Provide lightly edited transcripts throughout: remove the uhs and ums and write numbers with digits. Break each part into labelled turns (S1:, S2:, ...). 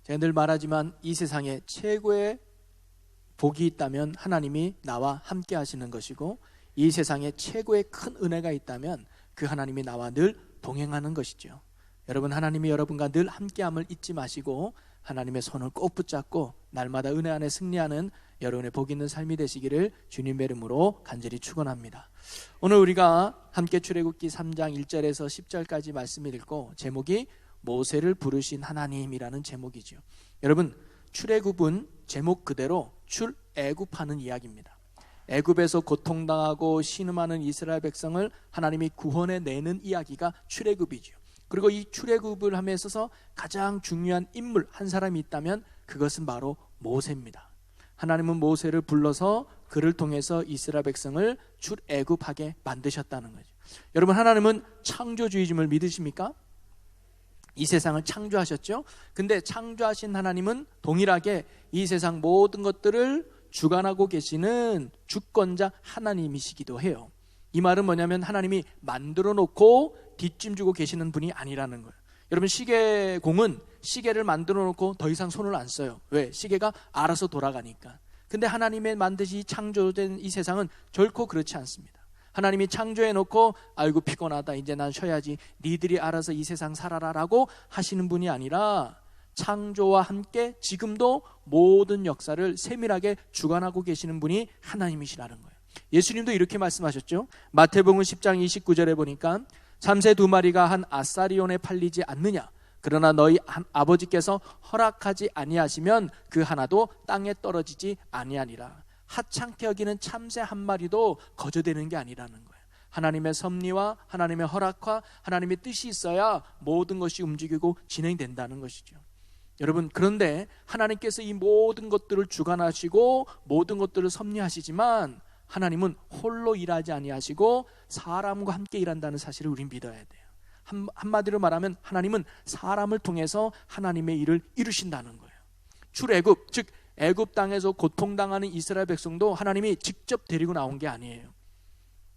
S1: 제가 늘 말하지만 이 세상에 최고의 복이 있다면 하나님이 나와 함께 하시는 것이고, 이 세상에 최고의 큰 은혜가 있다면 그 하나님이 나와 늘 동행하는 것이죠. 여러분, 하나님이 여러분과 늘 함께함을 잊지 마시고 하나님의 손을 꼭 붙잡고 날마다 은혜 안에 승리하는 여러분의 복 있는 삶이 되시기를 주님의 이름으로 간절히 축원합니다. 오늘 우리가 함께 출애굽기 3장 1절에서 10절까지 말씀을 읽고, 제목이 모세를 부르신 하나님이라는 제목이죠. 여러분, 출애굽은 제목 그대로 출애굽하는 이야기입니다. 애굽에서 고통당하고 신음하는 이스라엘 백성을 하나님이 구원해내는 이야기가 출애굽이죠. 그리고 이 출애굽을 함에 있어서 가장 중요한 인물 한 사람이 있다면 그것은 바로 모세입니다. 하나님은 모세를 불러서 그를 통해서 이스라엘 백성을 출애굽하게 만드셨다는 거죠. 여러분, 하나님은 창조주의즘을 믿으십니까? 이 세상을 창조하셨죠. 근데 창조하신 하나님은 동일하게 이 세상 모든 것들을 주관하고 계시는 주권자 하나님이시기도 해요. 이 말은 뭐냐면 하나님이 만들어 놓고 뒷짐 주고 계시는 분이 아니라는 거예요. 여러분, 시계공은 시계를 만들어 놓고 더 이상 손을 안 써요. 왜? 시계가 알아서 돌아가니까. 근데 하나님의 만드시 창조된 이 세상은 결코 그렇지 않습니다. 하나님이 창조해 놓고 아이고 피곤하다, 이제 난 쉬어야지, 니들이 알아서 이 세상 살아라 라고 하시는 분이 아니라 창조와 함께 지금도 모든 역사를 세밀하게 주관하고 계시는 분이 하나님이시라는 거예요. 예수님도 이렇게 말씀하셨죠. 마태복음 10장 29절에 보니까 참새 2마리가 한 아사리온에 팔리지 않느냐, 그러나 너희 아버지께서 허락하지 아니하시면 그 하나도 땅에 떨어지지 아니하니라. 하찮게 여기는 참새 한 마리도 거저되는 게 아니라는 거예요. 하나님의 섭리와 하나님의 허락과 하나님의 뜻이 있어야 모든 것이 움직이고 진행된다는 것이죠. 여러분, 그런데 하나님께서 이 모든 것들을 주관하시고 모든 것들을 섭리하시지만 하나님은 홀로 일하지 아니하시고 사람과 함께 일한다는 사실을 우린 믿어야 돼요. 한마디로 말하면 하나님은 사람을 통해서 하나님의 일을 이루신다는 거예요. 출애굽, 즉 애굽 땅에서 고통당하는 이스라엘 백성도 하나님이 직접 데리고 나온 게 아니에요.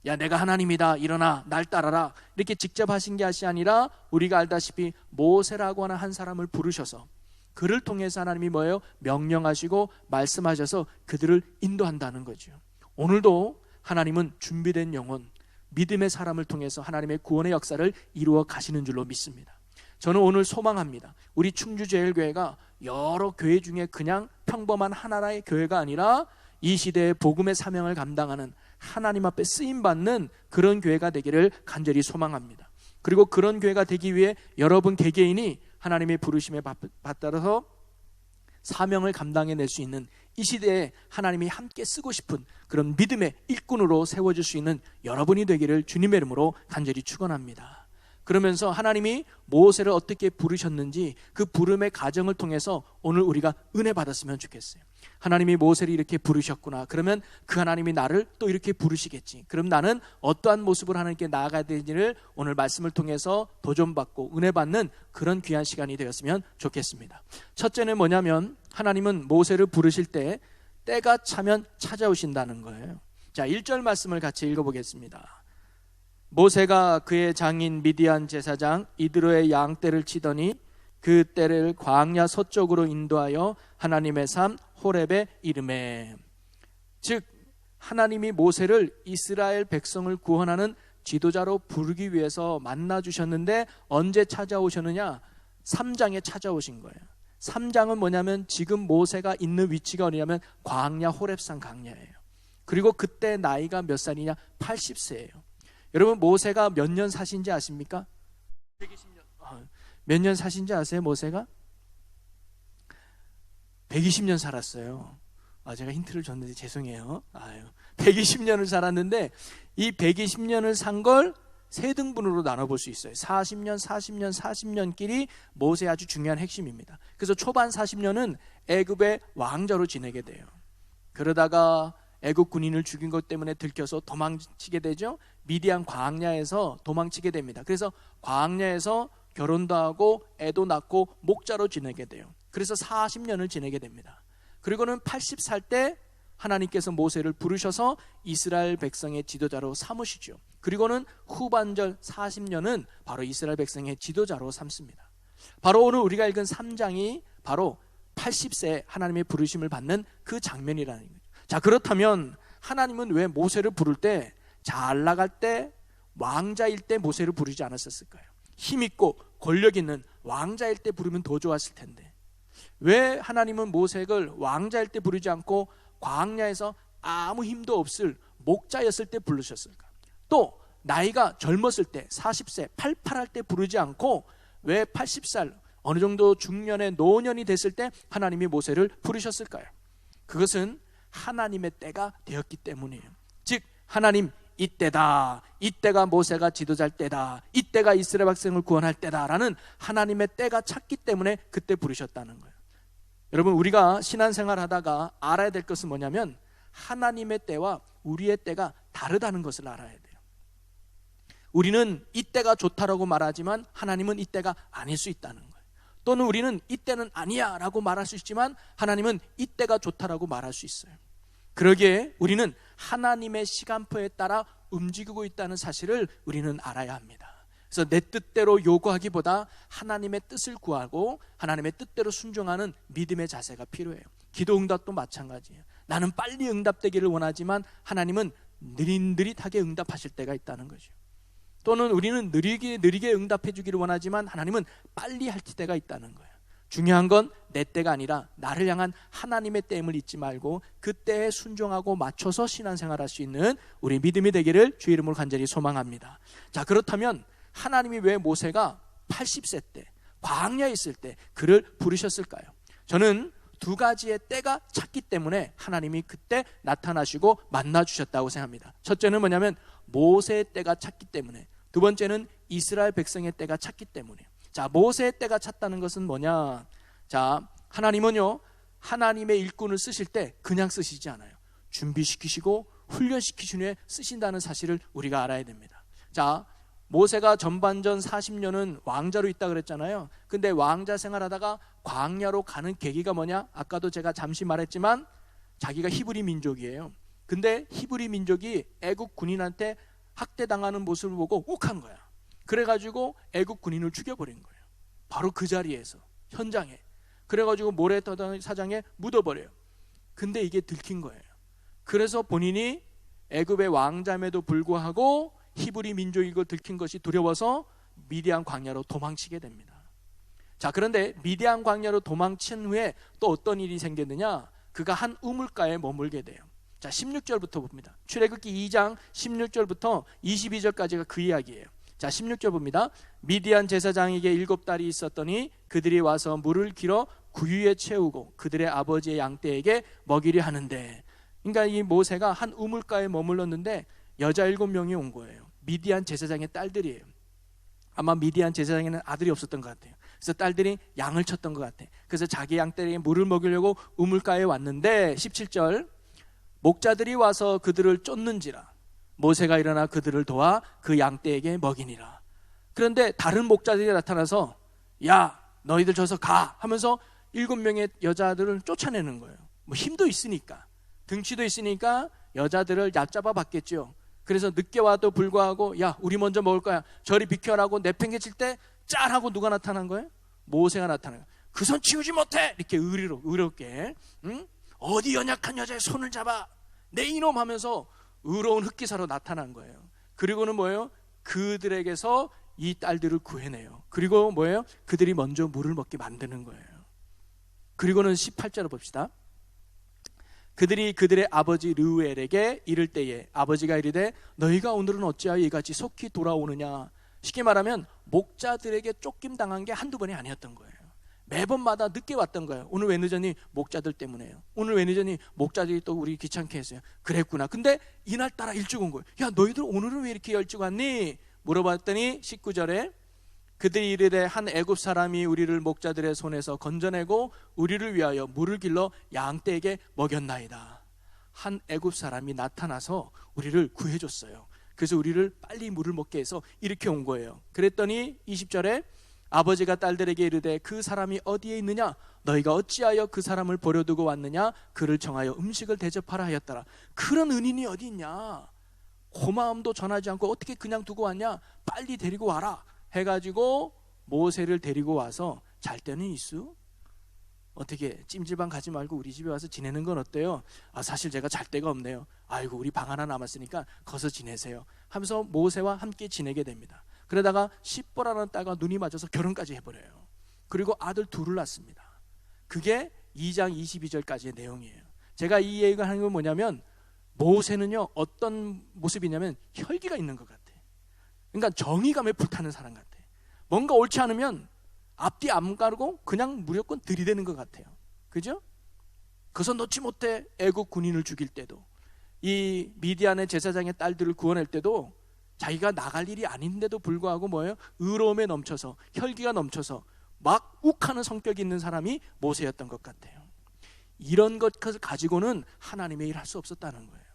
S1: 야, 내가 하나님이다, 일어나 날 따라라, 이렇게 직접 하신 것이 아니라 우리가 알다시피 모세라고 하는 한 사람을 부르셔서 그를 통해서 하나님이 뭐예요? 명령하시고 말씀하셔서 그들을 인도한다는 거죠. 오늘도 하나님은 준비된 영혼, 믿음의 사람을 통해서 하나님의 구원의 역사를 이루어 가시는 줄로 믿습니다. 저는 오늘 소망합니다. 우리 충주제일교회가 여러 교회 중에 그냥 평범한 하나의 교회가 아니라 이 시대의 복음의 사명을 감당하는, 하나님 앞에 쓰임받는 그런 교회가 되기를 간절히 소망합니다. 그리고 그런 교회가 되기 위해 여러분 개개인이 하나님의 부르심에 받들어서 사명을 감당해낼 수 있는, 이 시대에 하나님이 함께 쓰고 싶은 그런 믿음의 일꾼으로 세워질 수 있는 여러분이 되기를 주님의 이름으로 간절히 축원합니다. 그러면서 하나님이 모세를 어떻게 부르셨는지 그 부름의 과정을 통해서 오늘 우리가 은혜 받았으면 좋겠어요. 하나님이 모세를 이렇게 부르셨구나, 그러면 그 하나님이 나를 또 이렇게 부르시겠지, 그럼 나는 어떠한 모습으로 하나님께 나아가야 되는지를 오늘 말씀을 통해서 도전받고 은혜 받는 그런 귀한 시간이 되었으면 좋겠습니다. 첫째는 뭐냐면 하나님은 모세를 부르실 때 때가 차면 찾아오신다는 거예요. 자, 1절 말씀을 같이 읽어보겠습니다. 모세가 그의 장인 미디안 제사장 이드로의 양떼를 치더니 그 떼를 광야 서쪽으로 인도하여 하나님의 산 호렙에 이르매. 즉 하나님이 모세를 이스라엘 백성을 구원하는 지도자로 부르기 위해서 만나 주셨는데 언제 찾아오셨느냐? 3장에 찾아오신 거예요. 3장은 뭐냐면 지금 모세가 있는 위치가 어디냐면 광야 호렙산 광야예요. 그리고 그때 나이가 몇 살이냐? 80세예요. 여러분, 모세가 몇 년 사신지 아십니까? 120년. 몇 년 사신지 아세요? 모세가 120년 살았어요. 제가 힌트를 줬는데 죄송해요. 120년을 살았는데 이 120년을 산 걸 세 등분으로 나눠볼 수 있어요. 40년, 40년, 40년끼리 모세의 아주 중요한 핵심입니다. 그래서 초반 40년은 애굽의 왕자로 지내게 돼요. 그러다가 애굽 군인을 죽인 것 때문에 들켜서 도망치게 되죠. 미디안 광야에서 도망치게 됩니다. 그래서 광야에서 결혼도 하고 애도 낳고 목자로 지내게 돼요. 그래서 40년을 지내게 됩니다. 그리고는 80살 때 하나님께서 모세를 부르셔서 이스라엘 백성의 지도자로 삼으시죠. 그리고는 후반절 40년은 바로 이스라엘 백성의 지도자로 삼습니다. 바로 오늘 우리가 읽은 3장이 바로 80세에 하나님의 부르심을 받는 그 장면이라는 거죠. 자, 그렇다면 하나님은 왜 모세를 부를 때, 잘 나갈 때, 왕자일 때 모세를 부르지 않았을까요? 힘있고 권력 있는 왕자일 때 부르면 더 좋았을 텐데, 왜 하나님은 모세를 왕자일 때 부르지 않고 광야에서 아무 힘도 없을 목자였을 때 부르셨을까? 또 나이가 젊었을 때 40세 팔팔할 때 부르지 않고 왜 80살 어느 정도 중년의 노년이 됐을 때 하나님이 모세를 부르셨을까요? 그것은 하나님의 때가 되었기 때문이에요. 즉 하나님 이때다, 이때가 모세가 지도자일 때다, 이때가 이스라엘 백성을 구원할 때다라는 하나님의 때가 찼기 때문에 그때 부르셨다는 거예요. 여러분, 우리가 신앙생활 하다가 알아야 될 것은 뭐냐면 하나님의 때와 우리의 때가 다르다는 것을 알아야 돼요. 우리는 이때가 좋다라고 말하지만 하나님은 이때가 아닐 수 있다는 거예요. 또는 우리는 이때는 아니야 라고 말할 수 있지만 하나님은 이때가 좋다라고 말할 수 있어요. 그러기에 우리는 하나님의 시간표에 따라 움직이고 있다는 사실을 우리는 알아야 합니다. 그래서 내 뜻대로 요구하기보다 하나님의 뜻을 구하고 하나님의 뜻대로 순종하는 믿음의 자세가 필요해요. 기도 응답도 마찬가지예요. 나는 빨리 응답되기를 원하지만 하나님은 느릿느릿하게 응답하실 때가 있다는 거죠. 또는 우리는 느리게 응답해 주기를 원하지만 하나님은 빨리 할 때가 있다는 거예요. 중요한 건 내 때가 아니라 나를 향한 하나님의 때임을 잊지 말고 그 때에 순종하고 맞춰서 신앙생활할 수 있는 우리 믿음이 되기를 주의 이름으로 간절히 소망합니다. 자, 그렇다면 하나님이 왜 모세가 80세 때 광야에 있을 때 그를 부르셨을까요? 저는 두 가지의 때가 찼기 때문에 하나님이 그때 나타나시고 만나주셨다고 생각합니다. 첫째는 뭐냐면 모세의 때가 찼기 때문에, 두 번째는 이스라엘 백성의 때가 찼기 때문에. 자, 모세의 때가 찼다는 것은 뭐냐? 자, 하나님은요, 하나님의 일꾼을 쓰실 때 그냥 쓰시지 않아요. 준비시키시고 훈련시키신 후에 쓰신다는 사실을 우리가 알아야 됩니다. 자, 모세가 전반전 40년은 왕자로 있다 그랬잖아요. 근데 왕자 생활하다가 광야로 가는 계기가 뭐냐? 아까도 제가 잠시 말했지만 자기가 히브리 민족이에요. 근데 히브리 민족이 애국 군인한테 학대당하는 모습을 보고 욱한 거야. 그래가지고 애국 군인을 죽여버린 거예요. 바로 그 자리에서, 현장에. 그래가지고 모래사장에 묻어버려요. 근데 이게 들킨 거예요. 그래서 본인이 애굽의 왕자임에도 불구하고 히브리 민족인 걸 들킨 것이 두려워서 미디안 광야로 도망치게 됩니다. 자, 그런데 미디안 광야로 도망친 후에 또 어떤 일이 생겼느냐? 그가 한 우물가에 머물게 돼요. 자, 16절부터 봅니다. 출애굽기 2장 16절부터 22절까지가 그 이야기예요. 자, 16절 봅니다. 미디안 제사장에게 7달이 있었더니 그들이 와서 물을 길어 구유에 채우고 그들의 아버지의 양떼에게 먹이려 하는데, 그러니까 이 모세가 한 우물가에 머물렀는데 여자 7명이 온 거예요. 미디안 제사장의 딸들이에요. 아마 미디안 제사장에는 아들이 없었던 것 같아요. 그래서 딸들이 양을 쳤던 것 같아요. 그래서 자기 양떼에게 물을 먹이려고 우물가에 왔는데 17절, 목자들이 와서 그들을 쫓는지라 모세가 일어나 그들을 도와 그 양떼에게 먹이니라. 그런데 다른 목자들이 나타나서 야, 너희들 저서 가 하면서 7명의 여자들을 쫓아내는 거예요. 뭐 힘도 있으니까, 등치도 있으니까 여자들을 얕잡아 봤겠죠. 그래서 늦게 와도 불구하고 야, 우리 먼저 먹을 거야, 저리 비켜라고 내팽개칠 때 짠 하고 누가 나타난 거예요? 모세가 나타난 거예요. 그 손 치우지 못해! 이렇게 의롭게, 응? 어디 연약한 여자의 손을 잡아 내 이놈 하면서 의로운 흑기사로 나타난 거예요. 그리고는 뭐예요? 그들에게서 이 딸들을 구해내요. 그리고 뭐예요? 그들이 먼저 물을 먹게 만드는 거예요. 그리고는 18절을 봅시다. 그들이 그들의 아버지 르우엘에게 이를 때에 아버지가 이르되 너희가 오늘은 어찌하여 이같이 속히 돌아오느냐. 쉽게 말하면 목자들에게 쫓김당한 게 한두 번이 아니었던 거예요. 매번마다 늦게 왔던 거예요. 오늘 왜 늦었니? 목자들 때문에요. 오늘 왜 늦었니? 목자들이 또 우리 귀찮게 했어요. 그랬구나. 근데 이날따라 일찍 온 거예요. 야, 너희들 오늘은 왜 이렇게 일찍 왔니? 물어봤더니 19절에 그들이 이르되 한 애굽 사람이 우리를 목자들의 손에서 건져내고 우리를 위하여 물을 길러 양떼에게 먹였나이다. 한 애굽 사람이 나타나서 우리를 구해줬어요. 그래서 우리를 빨리 물을 먹게 해서 이렇게 온 거예요. 그랬더니 20절에 아버지가 딸들에게 이르되 그 사람이 어디에 있느냐? 너희가 어찌하여 그 사람을 버려두고 왔느냐? 그를 정하여 음식을 대접하라 하였더라. 그런 은인이 어디 있냐? 고마움도 전하지 않고 어떻게 그냥 두고 왔냐? 빨리 데리고 와라 해가지고 모세를 데리고 와서 잘 때는 있수, 어떻게 찜질방 가지 말고 우리 집에 와서 지내는 건 어때요? 사실 제가 잘 데가 없네요. 아이고 우리 방 하나 남았으니까 거기서 지내세요 하면서 모세와 함께 지내게 됩니다. 그러다가 십보라는 딸과 눈이 맞아서 결혼까지 해버려요. 그리고 아들 둘을 낳습니다. 그게 2장 22절까지의 내용이에요. 제가 이 얘기가 하는 건 뭐냐면 모세는요 어떤 모습이냐면 혈기가 있는 것 같아. 그러니까 정의감에 불타는 사람 같아. 뭔가 옳지 않으면 앞뒤 안 가르고 그냥 무조건 들이대는 것 같아요. 그죠? 그래서 놓지 못해 애국 군인을 죽일 때도, 이 미디안의 제사장의 딸들을 구원할 때도 자기가 나갈 일이 아닌데도 불구하고 뭐예요? 의로움에 넘쳐서, 혈기가 넘쳐서 막 욱하는 성격이 있는 사람이 모세였던 것 같아요. 이런 것을 가지고는 하나님의 일 할 수 없었다는 거예요.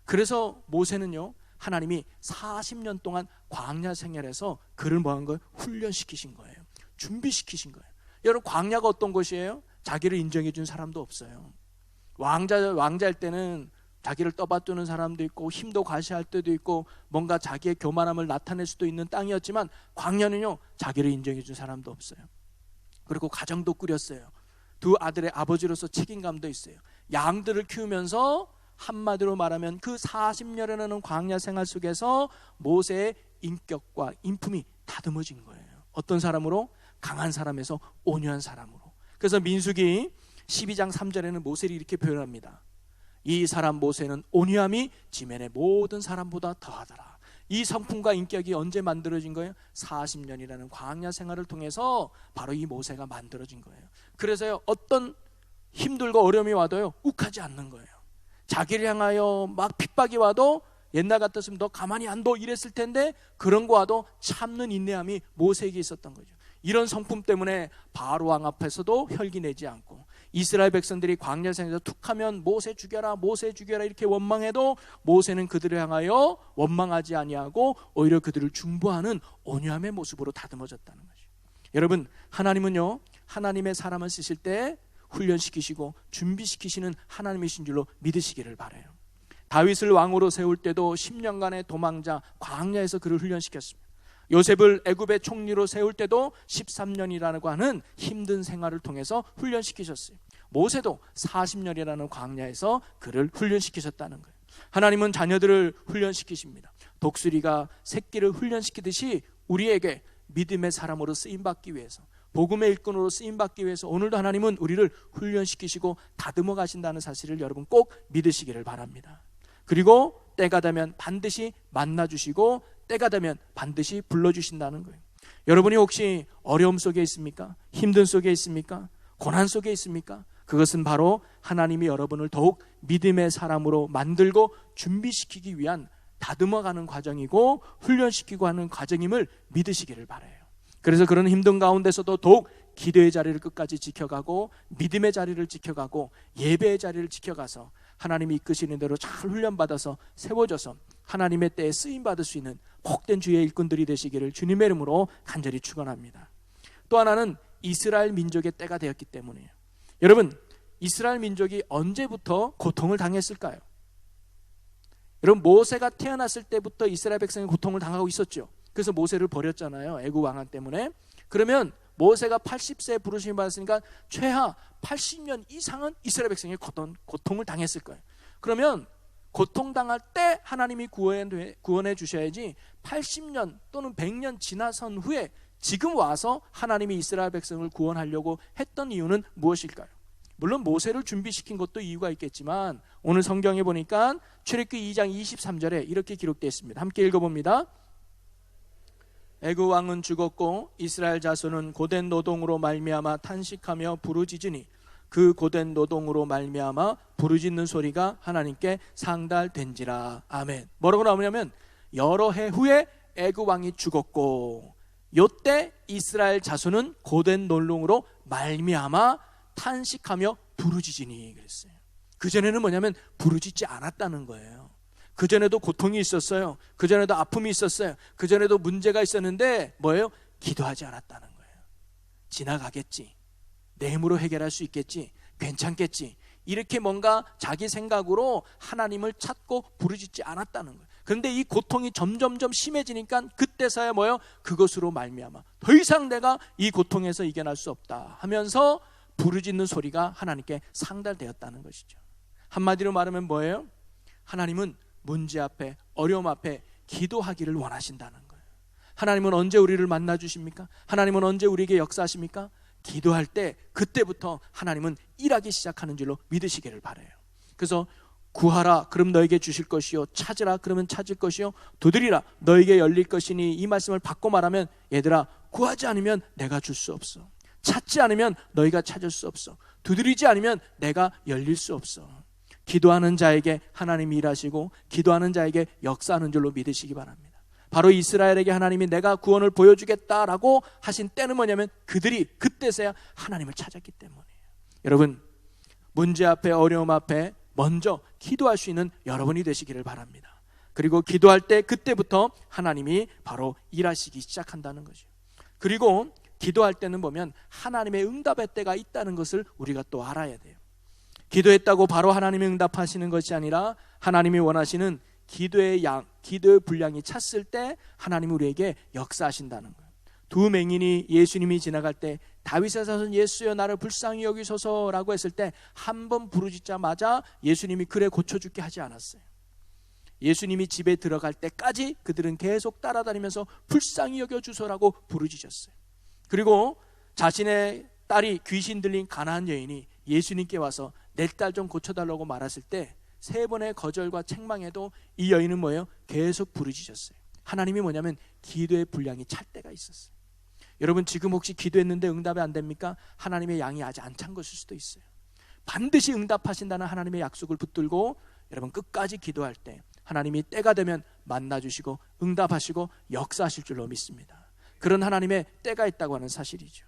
S1: 그래서 모세는요 하나님이 40년 동안 광야 생활에서 그를 뭐한 거예요? 훈련시키신 거예요. 준비시키신 거예요. 여러분 광야가 어떤 곳이에요? 자기를 인정해 준 사람도 없어요. 왕자일 때는 자기를 떠받드는 사람도 있고 힘도 과시할 때도 있고 뭔가 자기의 교만함을 나타낼 수도 있는 땅이었지만, 광야는요 자기를 인정해 준 사람도 없어요. 그리고 가정도 꾸렸어요. 두 아들의 아버지로서 책임감도 있어요. 양들을 키우면서 한마디로 말하면 그 40년이라는 광야 생활 속에서 모세의 인격과 인품이 다듬어진 거예요. 어떤 사람으로? 강한 사람에서 온유한 사람으로. 그래서 민수기 12장 3절에는 모세를 이렇게 표현합니다. 이 사람 모세는 온유함이 지면의 모든 사람보다 더하더라. 이 성품과 인격이 언제 만들어진 거예요? 40년이라는 광야 생활을 통해서 바로 이 모세가 만들어진 거예요. 그래서요 어떤 힘들고 어려움이 와도요 욱하지 않는 거예요. 자기를 향하여 막 핍박이 와도 옛날 같았으면 너 가만히 안 둬 이랬을 텐데 그런 거 와도 참는 인내함이 모세에게 있었던 거죠. 이런 성품 때문에 바로 왕 앞에서도 혈기 내지 않고, 이스라엘 백성들이 광야 생에서 툭하면 모세 죽여라 모세 죽여라 이렇게 원망해도 모세는 그들을 향하여 원망하지 아니하고 오히려 그들을 중보하는 온유함의 모습으로 다듬어졌다는 거죠. 여러분 하나님은요 하나님의 사람을 쓰실 때 훈련시키시고 준비시키시는 하나님이신 줄로 믿으시기를 바라요. 다윗을 왕으로 세울 때도 10년간의 도망자 광야에서 그를 훈련시켰습니다. 요셉을 애굽의 총리로 세울 때도 13년이라고 하는 힘든 생활을 통해서 훈련시키셨어요. 모세도 40년이라는 광야에서 그를 훈련시키셨다는 거예요. 하나님은 자녀들을 훈련시키십니다. 독수리가 새끼를 훈련시키듯이 우리에게 믿음의 사람으로 쓰임받기 위해서, 복음의 일꾼으로 쓰임받기 위해서 오늘도 하나님은 우리를 훈련시키시고 다듬어 가신다는 사실을 여러분 꼭 믿으시기를 바랍니다. 그리고 때가 되면 반드시 만나주시고 때가 되면 반드시 불러주신다는 거예요. 여러분이 혹시 어려움 속에 있습니까? 힘든 속에 있습니까? 고난 속에 있습니까? 그것은 바로 하나님이 여러분을 더욱 믿음의 사람으로 만들고 준비시키기 위한 다듬어가는 과정이고 훈련시키고 하는 과정임을 믿으시기를 바라요. 그래서 그런 힘든 가운데서도 더욱 기도의 자리를 끝까지 지켜가고 믿음의 자리를 지켜가고 예배의 자리를 지켜가서 하나님이 이끄시는 대로 잘 훈련받아서 세워져서 하나님의 때에 쓰임받을 수 있는 복된 주의 일꾼들이 되시기를 주님의 이름으로 간절히 축원합니다. 또 하나는 이스라엘 민족의 때가 되었기 때문이에요. 여러분 이스라엘 민족이 언제부터 고통을 당했을까요? 여러분 모세가 태어났을 때부터 이스라엘 백성이 고통을 당하고 있었죠. 그래서 모세를 버렸잖아요. 애굽 왕한 때문에. 그러면 모세가 80세에 부르심을 받았으니까 최하 80년 이상은 이스라엘 백성이 고통을 당했을 거예요. 그러면 고통당할 때 하나님이 구원해 주셔야지 80년 또는 100년 지나선 후에 지금 와서 하나님이 이스라엘 백성을 구원하려고 했던 이유는 무엇일까요? 물론 모세를 준비시킨 것도 이유가 있겠지만 오늘 성경에 보니까 출애굽기 2장 23절에 이렇게 기록되어 있습니다. 함께 읽어봅니다. 애굽 왕은 죽었고 이스라엘 자손은 고된 노동으로 말미암아 탄식하며 부르짖으니 그 고된 노동으로 말미암아 부르짖는 소리가 하나님께 상달된지라. 아멘. 뭐라고 나오냐면 여러 해 후에 애굽 왕이 죽었고 요때 이스라엘 자손은 고된 노동으로 말미암아 탄식하며 부르짖으니 그랬어요. 그전에는 뭐냐면 부르짖지 않았다는 거예요. 그전에도 고통이 있었어요. 그전에도 아픔이 있었어요. 그전에도 문제가 있었는데 뭐예요? 기도하지 않았다는 거예요. 지나가겠지, 내 힘으로 해결할 수 있겠지, 괜찮겠지, 이렇게 뭔가 자기 생각으로 하나님을 찾고 부르짖지 않았다는 거예요. 그런데 이 고통이 점점점 심해지니까 그때서야 뭐예요? 그것으로 말미암아 더 이상 내가 이 고통에서 이겨낼 수 없다 하면서 부르짖는 소리가 하나님께 상달되었다는 것이죠. 한마디로 말하면 뭐예요? 하나님은 문제 앞에, 어려움 앞에 기도하기를 원하신다는 거예요. 하나님은 언제 우리를 만나 주십니까? 하나님은 언제 우리에게 역사하십니까? 기도할 때 그때부터 하나님은 일하기 시작하는 줄로 믿으시기를 바라요. 그래서 구하라 그럼 너에게 주실 것이요, 찾으라 그러면 찾을 것이요, 두드리라 너에게 열릴 것이니, 이 말씀을 바꿔 말하면 얘들아, 구하지 않으면 내가 줄 수 없어, 찾지 않으면 너희가 찾을 수 없어, 두드리지 않으면 내가 열릴 수 없어. 기도하는 자에게 하나님이 일하시고 기도하는 자에게 역사하는 줄로 믿으시기 바랍니다. 바로 이스라엘에게 하나님이 내가 구원을 보여주겠다라고 하신 때는 뭐냐면 그들이 그때서야 하나님을 찾았기 때문이에요. 여러분, 문제 앞에, 어려움 앞에 먼저 기도할 수 있는 여러분이 되시기를 바랍니다. 그리고 기도할 때 그때부터 하나님이 바로 일하시기 시작한다는 거죠. 그리고 기도할 때는 보면 하나님의 응답의 때가 있다는 것을 우리가 또 알아야 돼요. 기도했다고 바로 하나님이 응답하시는 것이 아니라 하나님이 원하시는 기도의 분량이 찼을 때 하나님이 우리에게 역사하신다는 거예요. 두 맹인이 예수님이 지나갈 때 다윗의 자손 예수여 나를 불쌍히 여기소서라고 했을 때 한 번 부르짖자마자 예수님이 그래 고쳐 죽게 하지 않았어요. 예수님이 집에 들어갈 때까지 그들은 계속 따라다니면서 불쌍히 여겨주소라고 부르짖었어요. 그리고 자신의 딸이 귀신 들린 가나안 여인이 예수님께 와서 내 딸 좀 고쳐달라고 말했을 때 3번의 거절과 책망에도 이 여인은 뭐예요? 계속 부르짖었어요. 하나님이 뭐냐면 기도의 분량이 찰 때가 있었어요. 여러분, 지금 혹시 기도했는데 응답이 안 됩니까? 하나님의 양이 아직 안 찬 것일 수도 있어요. 반드시 응답하신다는 하나님의 약속을 붙들고 여러분 끝까지 기도할 때 하나님이 때가 되면 만나주시고 응답하시고 역사하실 줄로 믿습니다. 그런 하나님의 때가 있다고 하는 사실이죠.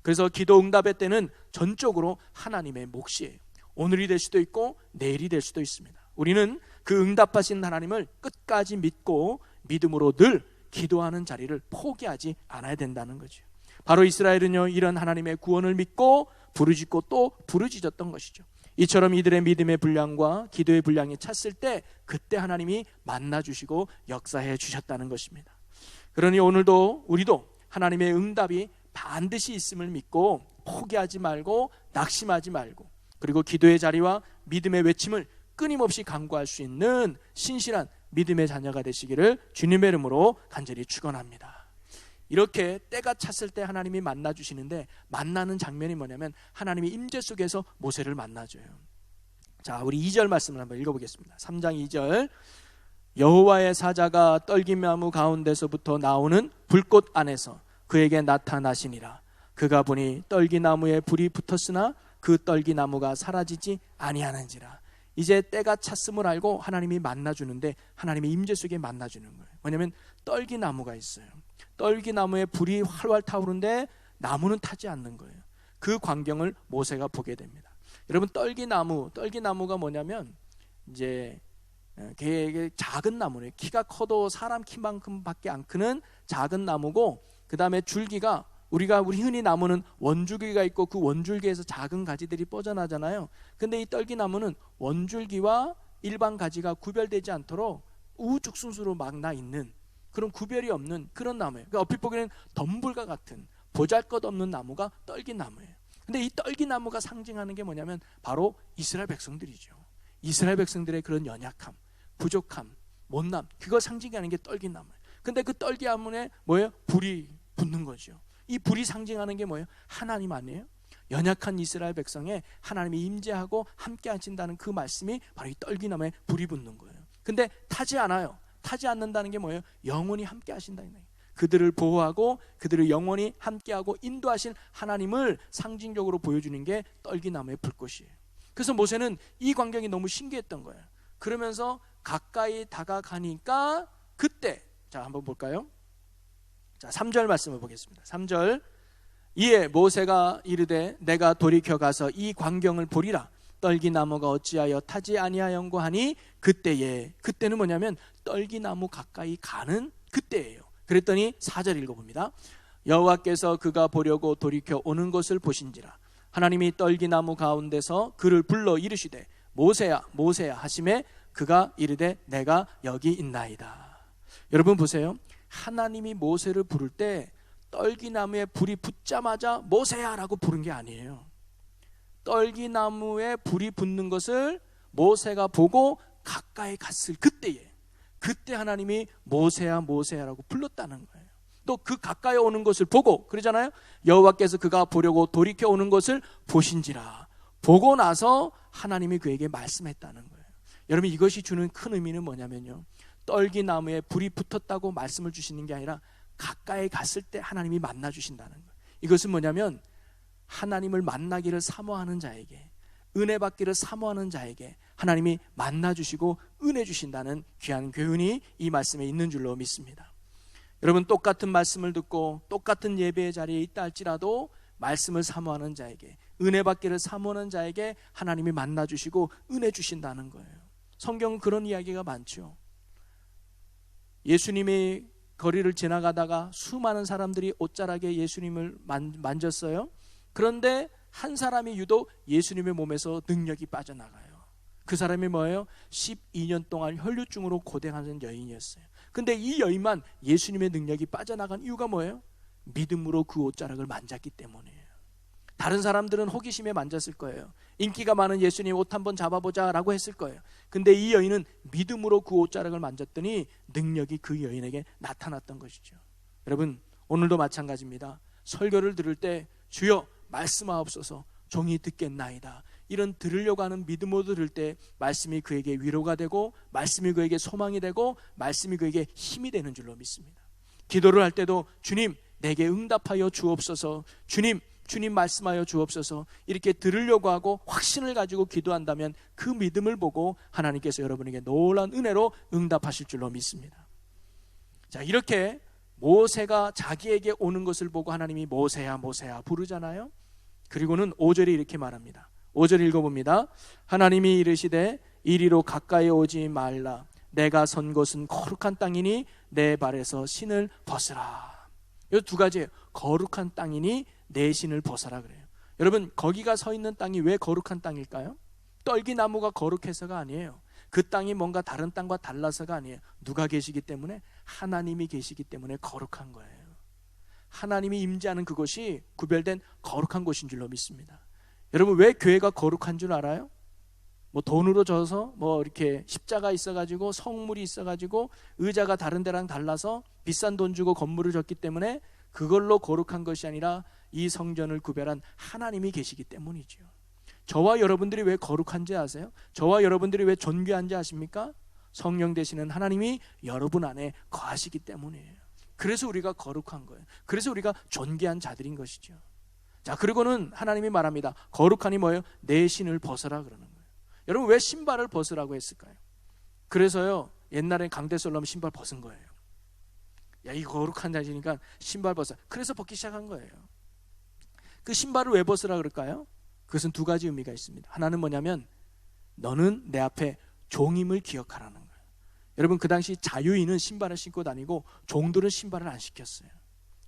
S1: 그래서 기도 응답의 때는 전적으로 하나님의 몫이에요. 오늘이 될 수도 있고 내일이 될 수도 있습니다. 우리는 그 응답하신 하나님을 끝까지 믿고 믿음으로 늘 기도하는 자리를 포기하지 않아야 된다는 거죠. 바로 이스라엘은요, 이런 하나님의 구원을 믿고 부르짖고 또 부르짖었던 것이죠. 이처럼 이들의 믿음의 분량과 기도의 분량이 찼을 때 그때 하나님이 만나주시고 역사해 주셨다는 것입니다. 그러니 오늘도 우리도 하나님의 응답이 반드시 있음을 믿고 포기하지 말고 낙심하지 말고, 그리고 기도의 자리와 믿음의 외침을 끊임없이 간구할 수 있는 신실한 믿음의 자녀가 되시기를 주님의 이름으로 간절히 축원합니다. 이렇게 때가 찼을 때 하나님이 만나주시는데, 만나는 장면이 뭐냐면 하나님이 임재 속에서 모세를 만나줘요. 자, 우리 2절 말씀을 한번 읽어보겠습니다. 3장 2절. 여호와의 사자가 떨기나무 가운데서부터 나오는 불꽃 안에서 그에게 나타나시니라. 그가 보니 떨기나무에 불이 붙었으나 그 떨기나무가 사라지지 아니하는지라. 이제 때가 찼음을 알고 하나님이 만나주는데 하나님의 임재 속에 만나주는 거예요. 뭐냐면 떨기나무가 있어요. 떨기나무에 불이 활활 타오르는데 나무는 타지 않는 거예요. 그 광경을 모세가 보게 됩니다. 여러분, 떨기나무가 뭐냐면 이제 되게 작은 나무예요. 키가 커도 사람 키만큼밖에 안 크는 작은 나무고, 그 다음에 줄기가 우리 흔히 나무는 원줄기가 있고 그 원줄기에서 작은 가지들이 뻗어나잖아요. 근데 이 떨기나무는 원줄기와 일반 가지가 구별되지 않도록 우죽순수로 막 나 있는 그런 구별이 없는 그런 나무예요. 그러니까 얼핏 보기에는 덤불과 같은 보잘것없는 나무가 떨기나무예요. 근데 이 떨기나무가 상징하는 게 뭐냐면 바로 이스라엘 백성들이죠. 이스라엘 백성들의 그런 연약함, 부족함, 못남, 그걸 상징하는 게 떨기나무예요. 근데 그 떨기나무에 뭐예요? 불이 붙는 거죠. 이 불이 상징하는 게 뭐예요? 하나님 아니에요? 연약한 이스라엘 백성에 하나님이 임재하고 함께 하신다는 그 말씀이 바로 이 떨기나무에 불이 붙는 거예요. 근데 타지 않아요. 타지 않는다는 게 뭐예요? 영원히 함께 하신다는 거예요. 그들을 보호하고 그들을 영원히 함께하고 인도하신 하나님을 상징적으로 보여주는 게 떨기나무의 불꽃이에요. 그래서 모세는 이 광경이 너무 신기했던 거예요. 그러면서 가까이 다가가니까 그때, 자 한번 볼까요? 자, 3절 말씀을 보겠습니다. 3절. 이에 모세가 이르되 내가 돌이켜 가서 이 광경을 보리라. 떨기나무가 어찌하여 타지 아니하였고 하니 그때는 뭐냐면 떨기나무 가까이 가는 그때예요. 그랬더니 4절 읽어봅니다. 여호와께서 그가 보려고 돌이켜 오는 것을 보신지라. 하나님이 떨기나무 가운데서 그를 불러 이르시되 모세야 모세야 하시매 그가 이르되 내가 여기 있나이다. 여러분 보세요. 하나님이 모세를 부를 때 떨기나무에 불이 붙자마자 모세야 라고 부른 게 아니에요. 떨기나무에 불이 붙는 것을 모세가 보고 가까이 갔을 그때 하나님이 모세야 모세야라고 불렀다는 거예요. 또 그 가까이 오는 것을 보고, 그러잖아요. 여호와께서 그가 보려고 돌이켜 오는 것을 보신지라. 보고 나서 하나님이 그에게 말씀했다는 거예요. 여러분, 이것이 주는 큰 의미는 뭐냐면요, 떨기나무에 불이 붙었다고 말씀을 주시는 게 아니라 가까이 갔을 때 하나님이 만나 주신다는 거예요. 이것은 뭐냐면 하나님을 만나기를 사모하는 자에게, 은혜 받기를 사모하는 자에게 하나님이 만나 주시고 은혜 주신다는 귀한 교훈이 이 말씀에 있는 줄로 믿습니다. 여러분, 똑같은 말씀을 듣고 똑같은 예배의 자리에 있다 할지라도 말씀을 사모하는 자에게, 은혜 받기를 사모하는 자에게 하나님이 만나 주시고 은혜 주신다는 거예요. 성경은 그런 이야기가 많죠. 예수님이 거리를 지나가다가 수많은 사람들이 옷자락에 예수님을 만졌어요. 그런데 한 사람이 유독 예수님의 몸에서 능력이 빠져나가요. 그 사람이 뭐예요? 12년 동안 혈류증으로 고생하는 여인이었어요. 근데 이 여인만 예수님의 능력이 빠져나간 이유가 뭐예요? 믿음으로 그 옷자락을 만졌기 때문이에요. 다른 사람들은 호기심에 만졌을 거예요. 인기가 많은 예수님 옷 한번 잡아보자 라고 했을 거예요. 근데 이 여인은 믿음으로 그 옷자락을 만졌더니 능력이 그 여인에게 나타났던 것이죠. 여러분, 오늘도 마찬가지입니다. 설교를 들을 때 주여 말씀하옵소서, 종이 듣겠나이다, 이런 들으려고 하는 믿음으로 들을 때 말씀이 그에게 위로가 되고, 말씀이 그에게 소망이 되고, 말씀이 그에게 힘이 되는 줄로 믿습니다. 기도를 할 때도 주님 내게 응답하여 주옵소서, 주님 말씀하여 주옵소서, 이렇게 들으려고 하고 확신을 가지고 기도한다면 그 믿음을 보고 하나님께서 여러분에게 놀라운 은혜로 응답하실 줄로 믿습니다. 자, 이렇게 모세가 자기에게 오는 것을 보고 하나님이 모세야 모세야 부르잖아요. 그리고는 5절에 이렇게 말합니다. 5절 읽어봅니다. 하나님이 이르시되 이리로 가까이 오지 말라. 내가 선 곳은 거룩한 땅이니 내 발에서 신을 벗으라. 이 두 가지예요. 거룩한 땅이니 내 신을 벗어라 그래요. 여러분, 거기가 서 있는 땅이 왜 거룩한 땅일까요? 떨기나무가 거룩해서가 아니에요. 그 땅이 뭔가 다른 땅과 달라서가 아니에요. 누가 계시기 때문에? 하나님이 계시기 때문에 거룩한 거예요. 하나님이 임재하는 그곳이 구별된 거룩한 곳인 줄로 믿습니다. 여러분, 왜 교회가 거룩한 줄 알아요? 뭐 돈으로 져서 뭐 이렇게 십자가 있어가지고 성물이 있어가지고 의자가 다른 데랑 달라서 비싼 돈 주고 건물을 졌기 때문에 그걸로 거룩한 것이 아니라 이 성전을 구별한 하나님이 계시기 때문이죠. 저와 여러분들이 왜 거룩한지 아세요? 저와 여러분들이 왜 존귀한지 아십니까? 성령 되시는 하나님이 여러분 안에 거하시기 때문이에요. 그래서 우리가 거룩한 거예요. 그래서 우리가 존귀한 자들인 것이죠. 자, 그리고는 하나님이 말합니다. 거룩하니 뭐예요? 내 신을 벗어라 그러는 거예요. 여러분, 왜 신발을 벗으라고 했을까요? 그래서요, 옛날에 강대솔로면 신발 벗은 거예요. 야, 이 거룩한 자시니까 신발 벗어. 그래서 벗기 시작한 거예요. 그 신발을 왜 벗으라 그럴까요? 그것은 두 가지 의미가 있습니다. 하나는 뭐냐면 너는 내 앞에 종임을 기억하라는 거예요. 여러분, 그 당시 자유인은 신발을 신고 다니고 종들은 신발을 안 시켰어요.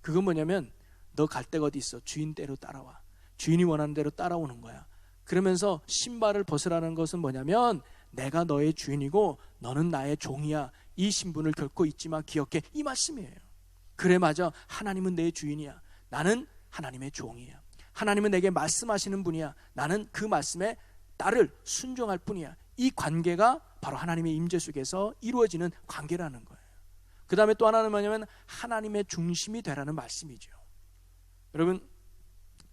S1: 그건 뭐냐면 너 갈 데가 어디 있어? 주인대로 따라와. 주인이 원하는 대로 따라오는 거야. 그러면서 신발을 벗으라는 것은 뭐냐면 내가 너의 주인이고 너는 나의 종이야. 이 신분을 결코 잊지 마, 기억해, 이 말씀이에요. 그래, 맞아. 하나님은 내 주인이야. 나는 하나님의 종이야. 하나님은 내게 말씀하시는 분이야. 나는 그 말씀에 따를 순종할 뿐이야. 이 관계가 바로 하나님의 임재 속에서 이루어지는 관계라는 거예요. 그 다음에 또 하나는 뭐냐면 하나님의 중심이 되라는 말씀이죠. 여러분,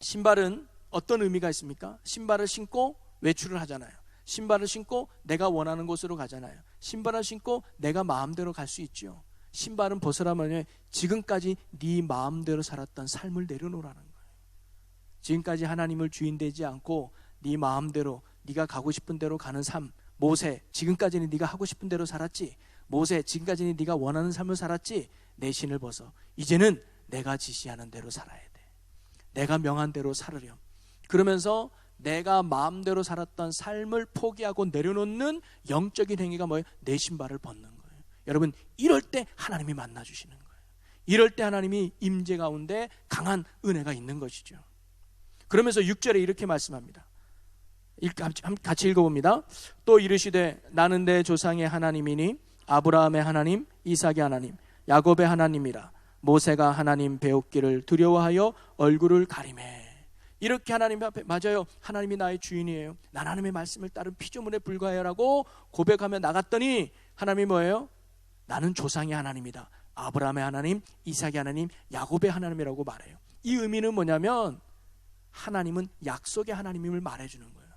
S1: 신발은 어떤 의미가 있습니까? 신발을 신고 외출을 하잖아요. 신발을 신고 내가 원하는 곳으로 가잖아요. 신발을 신고 내가 마음대로 갈 수 있죠. 신발은 벗으라면 지금까지 네 마음대로 살았던 삶을 내려놓으라는 거예요. 지금까지 하나님을 주인 되지 않고 네 마음대로 네가 가고 싶은 대로 가는 삶. 모세, 지금까지는 네가 하고 싶은 대로 살았지. 모세, 지금까지는 네가 원하는 삶을 살았지. 내 신을 벗어. 이제는 내가 지시하는 대로 살아야 돼. 내가 명한 대로 살으렴. 그러면서 내가 마음대로 살았던 삶을 포기하고 내려놓는 영적인 행위가 뭐예요? 내 신발을 벗는 거예요. 여러분, 이럴 때 하나님이 만나주시는 거예요. 이럴 때 하나님이 임재 가운데 강한 은혜가 있는 것이죠. 그러면서 6절에 이렇게 말씀합니다. 같이 읽어봅니다. 또 이르시되 나는 내 조상의 하나님이니 아브라함의 하나님, 이삭의 하나님, 야곱의 하나님이라. 모세가 하나님 배웠기를 두려워하여 얼굴을 가리매. 이렇게 하나님 앞에 맞아요, 하나님이 나의 주인이에요, 난 하나님의 말씀을 따른 피조물에 불과해요라고 고백하며 나갔더니 하나님이 뭐예요? 나는 조상의 하나님이다. 아브라함의 하나님, 이삭의 하나님, 야곱의 하나님이라고 말해요. 이 의미는 뭐냐면 하나님은 약속의 하나님임을 말해주는 거예요.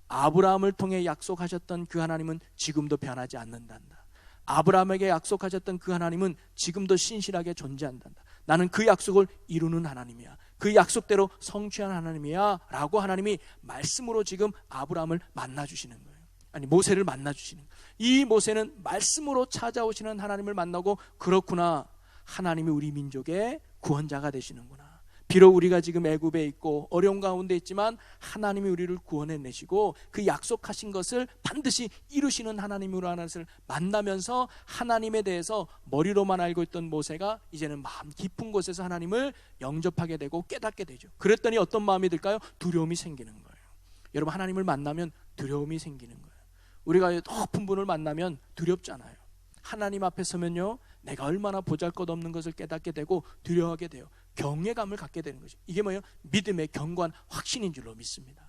S1: 아브라함을 통해 약속하셨던 그 하나님은 지금도 변하지 않는단다. 아브라함에게 약속하셨던 그 하나님은 지금도 신실하게 존재한단다. 나는 그 약속을 이루는 하나님이야, 그 약속대로 성취한 하나님이야 라고 하나님이 말씀으로 지금 아브라함을 만나주시는 거예요. 아니, 모세를 만나주시는 거예요. 이 모세는 말씀으로 찾아오시는 하나님을 만나고, 그렇구나, 하나님이 우리 민족의 구원자가 되시는구나. 비록 우리가 지금 애굽에 있고 어려운 가운데 있지만 하나님이 우리를 구원해내시고 그 약속하신 것을 반드시 이루시는 하나님으로 하는 것을 만나면서 하나님에 대해서 머리로만 알고 있던 모세가 이제는 마음 깊은 곳에서 하나님을 영접하게 되고 깨닫게 되죠. 그랬더니 어떤 마음이 들까요? 두려움이 생기는 거예요. 여러분, 하나님을 만나면 두려움이 생기는 거예요. 우리가 높은 분을 만나면 두렵잖아요. 하나님 앞에 서면요, 내가 얼마나 보잘것없는 것을 깨닫게 되고 두려워하게 돼요. 경외감을 갖게 되는 거죠. 이게 뭐예요? 믿음의 견고한 확신인 줄로 믿습니다.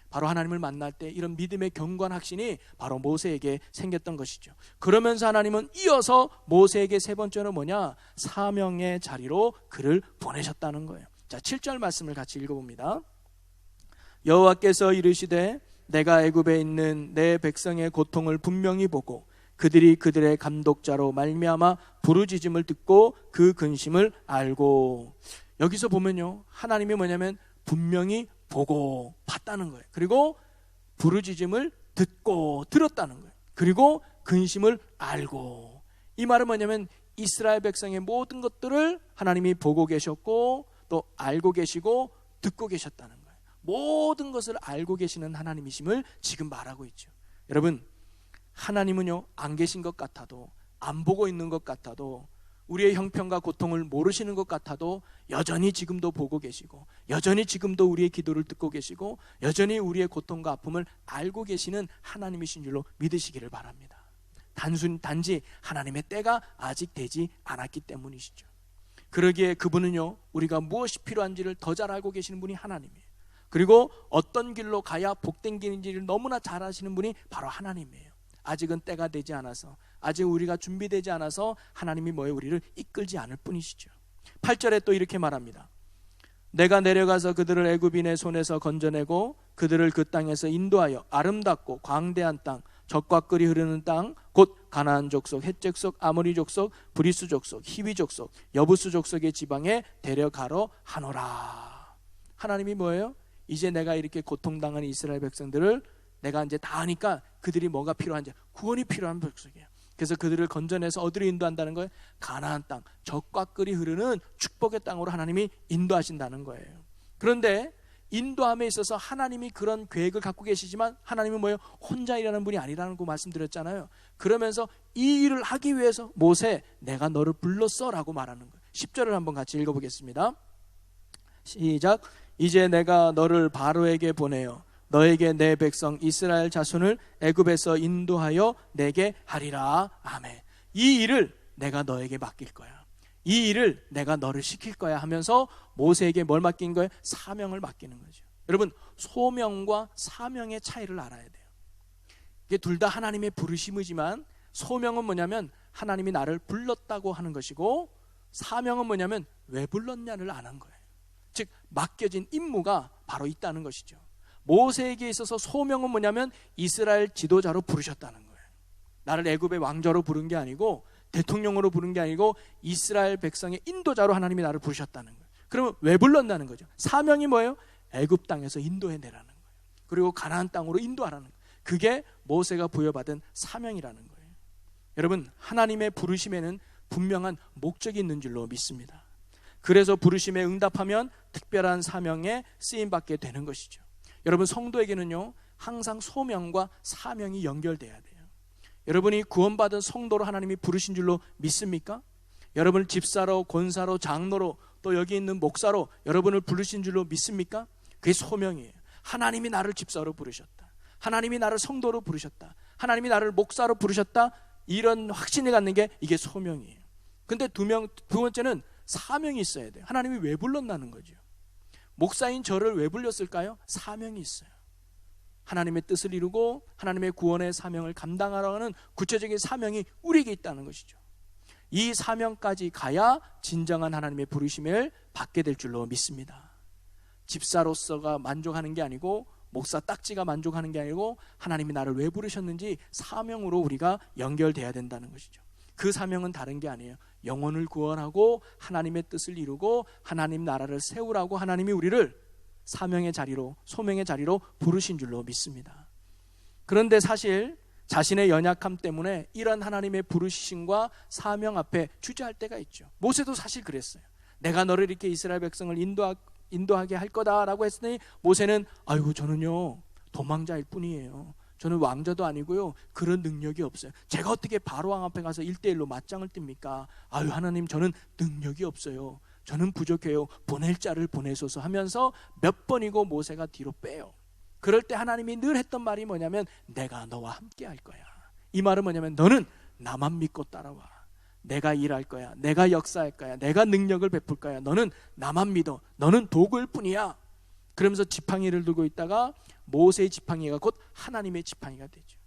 S1: 바로 하나님을 만날 때 이런 믿음의 견고한 확신이 바로 모세에게 생겼던 것이죠. 그러면서 하나님은 이어서 모세에게 세 번째는 뭐냐? 사명의 자리로 그를 보내셨다는 거예요. 자, 7절 말씀을 같이 읽어봅니다. 여호와께서 이르시되 내가 애굽에 있는 내 백성의 고통을 분명히 보고 그들이 그들의 감독자로 말미암아 부르짖음을 듣고 그 근심을 알고. 여기서 보면요, 하나님이 뭐냐면 분명히 보고 봤다는 거예요. 그리고 부르짖음을 듣고 들었다는 거예요. 그리고 근심을 알고. 이 말은 뭐냐면 이스라엘 백성의 모든 것들을 하나님이 보고 계셨고 또 알고 계시고 듣고 계셨다는 거예요. 모든 것을 알고 계시는 하나님이심을 지금 말하고 있죠. 여러분, 하나님은요, 안 계신 것 같아도, 안 보고 있는 것 같아도, 우리의 형편과 고통을 모르시는 것 같아도 여전히 지금도 보고 계시고, 여전히 지금도 우리의 기도를 듣고 계시고, 여전히 우리의 고통과 아픔을 알고 계시는 하나님이신 줄로 믿으시기를 바랍니다. 단지 하나님의 때가 아직 되지 않았기 때문이시죠. 그러기에 그분은요, 우리가 무엇이 필요한지를 더 잘 알고 계시는 분이 하나님이에요. 그리고 어떤 길로 가야 복된 길인지를 너무나 잘 아시는 분이 바로 하나님이에요. 아직은 때가 되지 않아서, 아직 우리가 준비되지 않아서 하나님이 뭐예요? 우리를 이끌지 않을 뿐이시죠. 8절에 또 이렇게 말합니다. 내가 내려가서 그들을 애굽인의 손에서 건져내고 그들을 그 땅에서 인도하여 아름답고 광대한 땅, 젖과 꿀이 흐르는 땅, 곧 가나안 족속, 헷 족속, 아모리 족속, 브리스 족속, 히위 족속, 여부스 족속의 지방에 데려가러 하노라. 하나님이 뭐예요? 이제 내가 이렇게 고통당하는 이스라엘 백성들을 내가 이제 다 아니까 그들이 뭐가 필요한지, 구원이 필요한 백성이에요. 그래서 그들을 건져내서 어디로 인도한다는 거예요? 가나안 땅, 젖과 꿀이 흐르는 축복의 땅으로 하나님이 인도하신다는 거예요. 그런데 인도함에 있어서 하나님이 그런 계획을 갖고 계시지만 하나님은 뭐예요? 혼자 일하는 분이 아니라는 거 말씀드렸잖아요. 그러면서 이 일을 하기 위해서 모세, 내가 너를 불렀어 라고 말하는 거예요. 10절을 한번 같이 읽어보겠습니다. 시작. 이제 내가 너를 바로에게 보내어 너에게 내 백성 이스라엘 자손을 애굽에서 인도하여 내게 하리라. 아멘. 이 일을 내가 너에게 맡길 거야. 이 일을 내가 너를 시킬 거야 하면서 모세에게 뭘 맡긴 거예요? 사명을 맡기는 거죠. 여러분, 소명과 사명의 차이를 알아야 돼요. 이게 둘 다 하나님의 부르심이지만 소명은 뭐냐면 하나님이 나를 불렀다고 하는 것이고, 사명은 뭐냐면 왜 불렀냐를 아는 거예요. 즉 맡겨진 임무가 바로 있다는 것이죠. 모세에게 있어서 소명은 뭐냐면 이스라엘 지도자로 부르셨다는 거예요. 나를 애굽의 왕자로 부른 게 아니고, 대통령으로 부른 게 아니고 이스라엘 백성의 인도자로 하나님이 나를 부르셨다는 거예요. 그러면 왜 불렀다는 거죠? 사명이 뭐예요? 애굽 땅에서 인도해내라는 거예요. 그리고 가나안 땅으로 인도하라는 거예요. 그게 모세가 부여받은 사명이라는 거예요. 여러분, 하나님의 부르심에는 분명한 목적이 있는 줄로 믿습니다. 그래서 부르심에 응답하면 특별한 사명에 쓰임받게 되는 것이죠. 여러분, 성도에게는요 항상 소명과 사명이 연결돼야 돼요. 여러분이 구원받은 성도로 하나님이 부르신 줄로 믿습니까? 여러분을 집사로, 권사로, 장로로, 또 여기 있는 목사로 여러분을 부르신 줄로 믿습니까? 그게 소명이에요. 하나님이 나를 집사로 부르셨다, 하나님이 나를 성도로 부르셨다, 하나님이 나를 목사로 부르셨다, 이런 확신을 갖는 게 이게 소명이에요. 근데 두 번째는 사명이 있어야 돼요. 하나님이 왜 불렀나는 거죠. 목사인 저를 왜 불렸을까요? 사명이 있어요. 하나님의 뜻을 이루고 하나님의 구원의 사명을 감당하라는 구체적인 사명이 우리에게 있다는 것이죠. 이 사명까지 가야 진정한 하나님의 부르심을 받게 될 줄로 믿습니다. 집사로서가 만족하는 게 아니고, 목사 딱지가 만족하는 게 아니고, 하나님이 나를 왜 부르셨는지 사명으로 우리가 연결돼야 된다는 것이죠. 그 사명은 다른 게 아니에요. 영혼을 구원하고 하나님의 뜻을 이루고 하나님 나라를 세우라고 하나님이 우리를 사명의 자리로, 소명의 자리로 부르신 줄로 믿습니다. 그런데 사실 자신의 연약함 때문에 이런 하나님의 부르심과 사명 앞에 주저할 때가 있죠. 모세도 사실 그랬어요. 내가 너를 이렇게 이스라엘 백성을 인도하게 할 거다라고 했으니 모세는 아이고 저는요 도망자일 뿐이에요. 저는 왕자도 아니고요 그런 능력이 없어요. 제가 어떻게 바로왕 앞에 가서 1대1로 맞짱을 띱니까? 아유 하나님 저는 능력이 없어요. 저는 부족해요. 보낼 자를 보내소서 하면서 몇 번이고 모세가 뒤로 빼요. 그럴 때 하나님이 늘 했던 말이 뭐냐면 내가 너와 함께 할 거야. 이 말은 뭐냐면 너는 나만 믿고 따라와. 내가 일할 거야. 내가 역사할 거야. 내가 능력을 베풀 거야. 너는 나만 믿어. 너는 도구일 뿐이야. 그러면서 지팡이를 들고 있다가 모세의 지팡이가 곧 하나님의 지팡이가 되죠.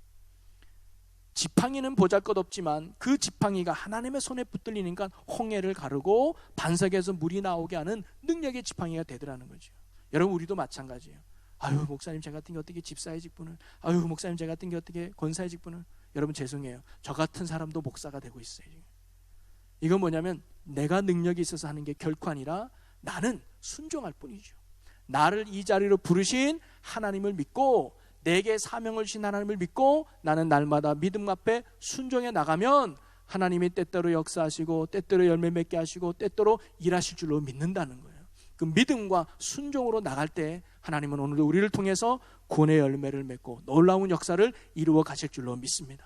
S1: 지팡이는 보잘것없지만 그 지팡이가 하나님의 손에 붙들리니까 홍해를 가르고 반석에서 물이 나오게 하는 능력의 지팡이가 되더라는 거죠. 여러분 우리도 마찬가지예요. 아유 목사님 제가 같은 게 어떻게 집사의 직분을, 아유 목사님 제가 같은 게 어떻게 권사의 직분을. 여러분 죄송해요. 저 같은 사람도 목사가 되고 있어요. 이건 뭐냐면 내가 능력이 있어서 하는 게 결코 아니라 나는 순종할 뿐이죠. 나를 이 자리로 부르신 하나님을 믿고 내게 사명을 주신 하나님을 믿고 나는 날마다 믿음 앞에 순종해 나가면 하나님이 때때로 역사하시고 때때로 열매 맺게 하시고 때때로 일하실 줄로 믿는다는 거예요. 그 믿음과 순종으로 나갈 때 하나님은 오늘도 우리를 통해서 구원의 열매를 맺고 놀라운 역사를 이루어 가실 줄로 믿습니다.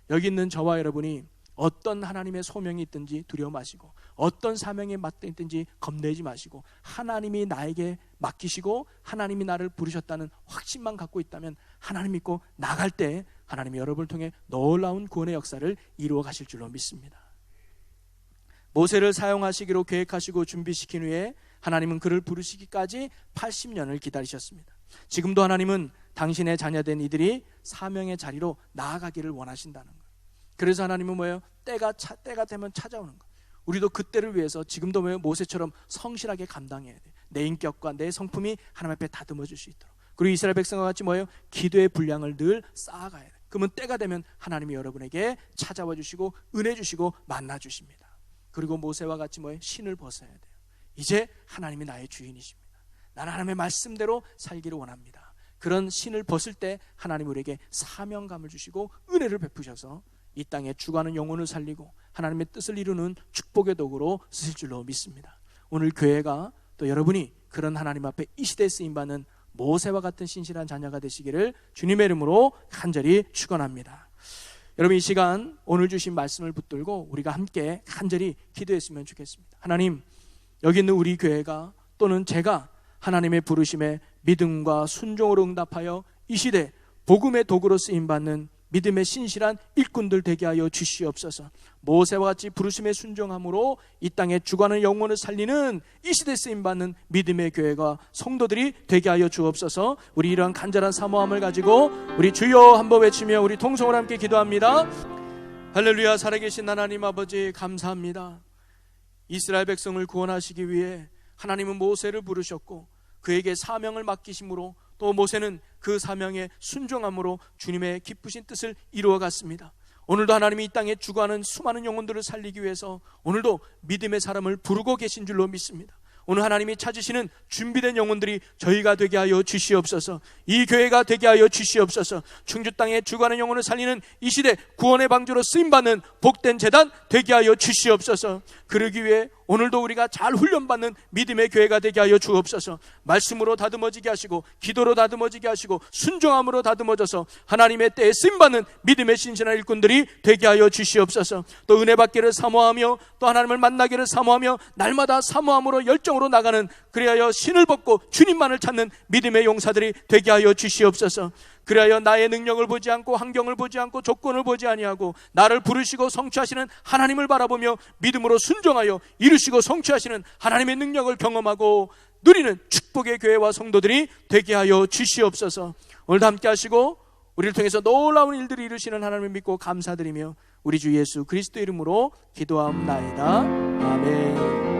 S1: 여기 있는 저와 여러분이 어떤 하나님의 소명이 있든지 두려워 마시고 어떤 사명에 맡든지 겁내지 마시고 하나님이 나에게 맡기시고 하나님이 나를 부르셨다는 확신만 갖고 있다면 하나님 믿고 나갈 때 하나님이 여러분을 통해 놀라운 구원의 역사를 이루어 가실 줄로 믿습니다. 모세를 사용하시기로 계획하시고 준비시킨 후에 하나님은 그를 부르시기까지 80년을 기다리셨습니다. 지금도 하나님은 당신의 자녀된 이들이 사명의 자리로 나아가기를 원하신다는 거예요. 그래서 하나님은 뭐예요? 때가 되면 찾아오는 거예요. 우리도 그때를 위해서 지금도 뭐예요? 모세처럼 성실하게 감당해야 돼요. 내 인격과 내 성품이 하나님 앞에 다듬어질 수 있도록. 그리고 이스라엘 백성과 같이 뭐예요? 기도의 분량을 늘 쌓아가야 돼요. 그러면 때가 되면 하나님이 여러분에게 찾아와 주시고 은혜 주시고 만나 주십니다. 그리고 모세와 같이 뭐예요? 신을 벗어야 돼요. 이제 하나님이 나의 주인이십니다. 나는 하나님의 말씀대로 살기를 원합니다. 그런 신을 벗을 때 하나님 우리에게 사명감을 주시고 은혜를 베푸셔서 이 땅에 죽어가는 영혼을 살리고 하나님의 뜻을 이루는 축복의 도구로 쓰실 줄로 믿습니다. 오늘 교회가 또 여러분이 그런 하나님 앞에 이 시대에 쓰임받는 모세와 같은 신실한 자녀가 되시기를 주님의 이름으로 간절히 축원합니다. 여러분 이 시간 오늘 주신 말씀을 붙들고 우리가 함께 간절히 기도했으면 좋겠습니다. 하나님, 여기 있는 우리 교회가 또는 제가 하나님의 부르심에 믿음과 순종으로 응답하여 이 시대 복음의 도구로 쓰임받는 믿음의 신실한 일꾼들 되게 하여 주시옵소서. 모세와 같이 부르심에 순종함으로 이 땅에 죽어가는 영혼을 살리는 이 시대에 쓰임받는 믿음의 교회가 성도들이 되게 하여 주옵소서. 우리 이러한 간절한 사모함을 가지고 우리 주여 한번 외치며 우리 통성으로 함께 기도합니다. 할렐루야. 살아계신 하나님 아버지 감사합니다. 이스라엘 백성을 구원하시기 위해 하나님은 모세를 부르셨고 그에게 사명을 맡기심으로 또 모세는 그 사명에 순종함으로 주님의 기쁘신 뜻을 이루어갔습니다. 오늘도 하나님이 이 땅에 죽어가는 수많은 영혼들을 살리기 위해서 오늘도 믿음의 사람을 부르고 계신 줄로 믿습니다. 오늘 하나님이 찾으시는 준비된 영혼들이 저희가 되게 하여 주시옵소서. 이 교회가 되게 하여 주시옵소서. 충주 땅에 죽어가는 영혼을 살리는 이 시대 구원의 방주로 쓰임받는 복된 재단 되게 하여 주시옵소서. 그러기 위해 오늘도 우리가 잘 훈련받는 믿음의 교회가 되게 하여 주옵소서. 말씀으로 다듬어지게 하시고 기도로 다듬어지게 하시고 순종함으로 다듬어져서 하나님의 때에 쓰임받는 믿음의 신실한 일꾼들이 되게 하여 주시옵소서. 또 은혜 받기를 사모하며 또 하나님을 만나기를 사모하며 날마다 사모함으로 열정으로 나가는 그리하여 신을 벗고 주님만을 찾는 믿음의 용사들이 되게 하여 주시옵소서. 그리하여 나의 능력을 보지 않고 환경을 보지 않고 조건을 보지 아니하고 나를 부르시고 성취하시는 하나님을 바라보며 믿음으로 순종하여 이루시고 성취하시는 하나님의 능력을 경험하고 누리는 축복의 교회와 성도들이 되게 하여 주시옵소서. 오늘도 함께 하시고 우리를 통해서 놀라운 일들을 이루시는 하나님을 믿고 감사드리며 우리 주 예수 그리스도 이름으로 기도하옵나이다. 아멘.